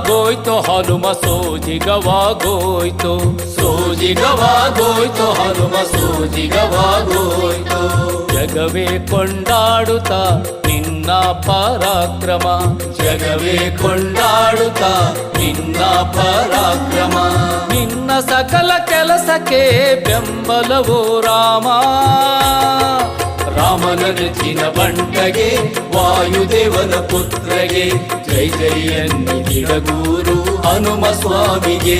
ಸೋಜಿಗವಾಗೋಯ್ತು ಹನುಮ ಸೋಜಿಗವಾಗೋಯ್ತು ಸೋಜಿಗವಾಗೋಯ್ತು ಹನುಮ ಸೋಜಿಗವಾಗೋಯ್ತು ಜಗವೇ ಕೊಂಡಾಡುತ್ತಾ ನಿನ್ನ ಪರಾಕ್ರಮ ಜಗವೇ ಕೊಂಡಾಡುತ್ತಾ ನಿನ್ನ ಪರಾಕ್ರಮ ನಿನ್ನ ಸಕಲ ಕೆಲಸಕ್ಕೆ ಬೆಂಬಲವೋ ರಾಮ ರಾಮನ ನೆಚ್ಚಿನ ಬಂಟಗೆ ವಾಯುದೇವನ ಪುತ್ರಗೆ ಜೈ ಜೈ ಎನ್ನಿಡಗೂರು ಹನುಮ ಸ್ವಾಮಿಗೆ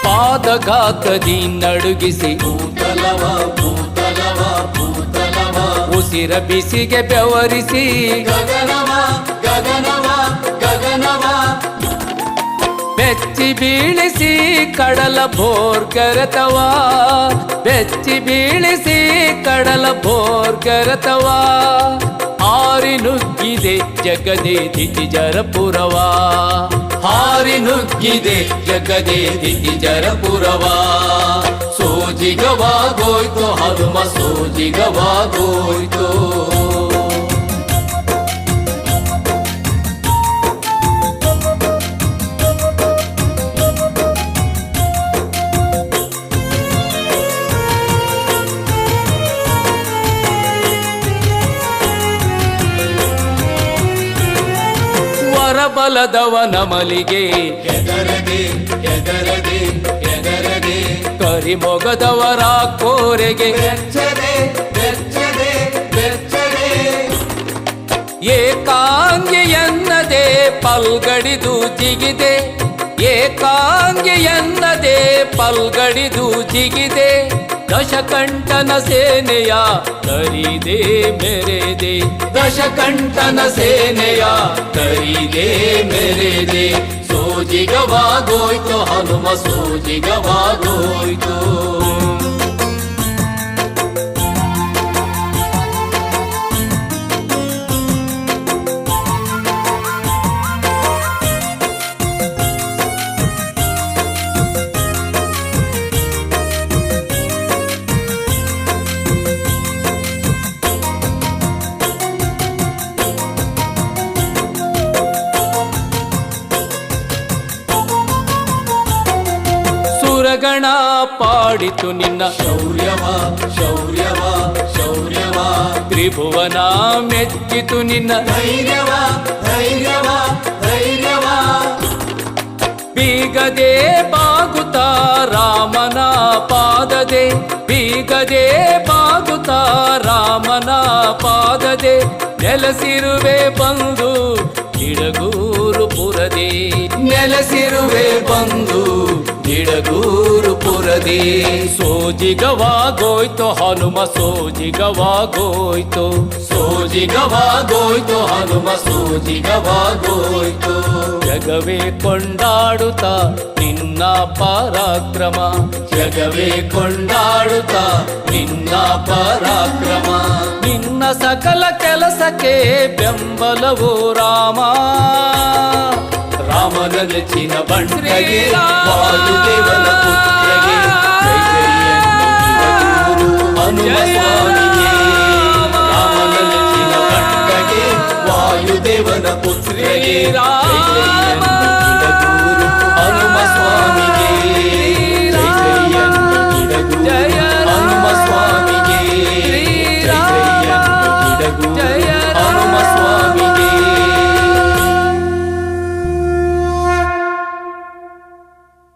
ಪಾದಘಾತದಿ ನಡುಗಿಸಿ ಭೂತಲವ ಭೂತಲವ ಭೂತಲವ ಉಸಿರ ಬಿಸಿಗೆ ಬೆವರಿಸಿ ಗಗನವ ಗಗನವ ಗಗನವ ಬೆಚ್ಚಿ ಬೀಳಿಸಿ ಕಡಲ ಭೋರ್ಗರತವ ಬೆಚ್ಚಿ ಬೀಳಿಸಿ ಕಡಲ ಭೋರ್ಗರತವ ಹಾರಿ ನುಗ್ಗಿದೆ ಜಗದೇ ದಿತಿಜರಪುರವ ಹಾರಿ ನುಗ್ಗಿದೆ ಜಗದೇ ದಿತಿಜರಪುರವ ಸೋಜಿಗವಾಗೋಯ್ತು ಹನುಮ ಸೋಜಿಗವಾಗೋಯ್ತು ಬಲದವನ ಮಲಿಗೆ ಎದರದೆ ಎದರದೆ ಎದರದೆ ಕರಿಮೊಗದವರ ಕೋರೆಗೆ ಬೆಚ್ಚದೆ ಬೆಚ್ಚದೆ ಬೆಚ್ಚದೆ ಏಕಾಂಗಿ ಎನ್ನದೆ ಪಲ್ಗಡಿದು ಜಿಗಿದೆ ಏಕಾಂಗಿ ಎನ್ನದೆ ಪಲ್ಗಡಿದು ಜಿಗಿದೆ ದಶಕಂಠನ ಸೇನೆಯ ಕರಿದೆ ಮೆರೆದೆ ದಶಕಂಠನ ಸೇನೆಯ ಕರಿದೆ ಮೆರೆದೆ ಸೋಜಿಗವಾಗೋಯ್ತು ಹನುಮ ಸೋಜಿಗವಾಗೋಯ್ತು ಗಣ ಪಾಡಿತು ನಿನ್ನ ಶೌರ್ಯವ ಶೌರ್ಯವ ಶೌರ್ಯವ ತ್ರಿಭುವನ ಮೆಚ್ಚಿತು ನಿನ್ನ ಧೈರ್ಯವ ಧೈರ್ಯವ ಧೈರ್ಯವ ಬೀಗದೆ ಬಾಗುತ್ತಾ ರಾಮನ ಪಾದದೆ ಬೀಗದೆ ಬಾಗುತ್ತಾ ರಾಮನ ಪಾದದೆ ನೆಲೆಸಿರುವೆ ಬಂದು ನಿಡಗೂರು ಪುರದೆ ನೆಲೆಸಿರುವೆ ಬಂದು ನಿಡಗೂರು ಪುರದೆ ಸೋಜಿಗವಾಗೋಯ್ತು ಹನುಮ ಸೋಜಿಗವಾಗೋಯ್ತು ಸೋಜಿಗವಾಗೋಯ್ತು ಹನುಮ ಸೋಜಿಗವಾಗೋಯ್ತು ಜಗವೇ ಕೊಂಡಾಡುತ್ತಾ ನಿನ್ನ ಪರಾಕ್ರಮ ಜಗವೇ ಕೊಂಡಾಡುತ್ತಾ ನಿನ್ನ ಪರಾಕ್ರಮ ನಿನ್ನ ಸಕಲ ಕೆಲಸಕ್ಕೆ ಬೆಂಬಲವೋ ರಾಮ ರಾಮನ ನೆಚ್ಚಿನ ಬಂಟಗೆ ವಾಯುದೇವನ ಪುತ್ರಗೆ ಜೈ ಜೈ ಎನ್ನುತ್ತಿರಗೂರು ಹನುಮ ಸ್ವಾಮಿಗೆ ರಾಮನ ನೆಚ್ಚಿನ ಬಂಟಗೆ ವಾಯುದೇವನ ಪುತ್ರಗೆ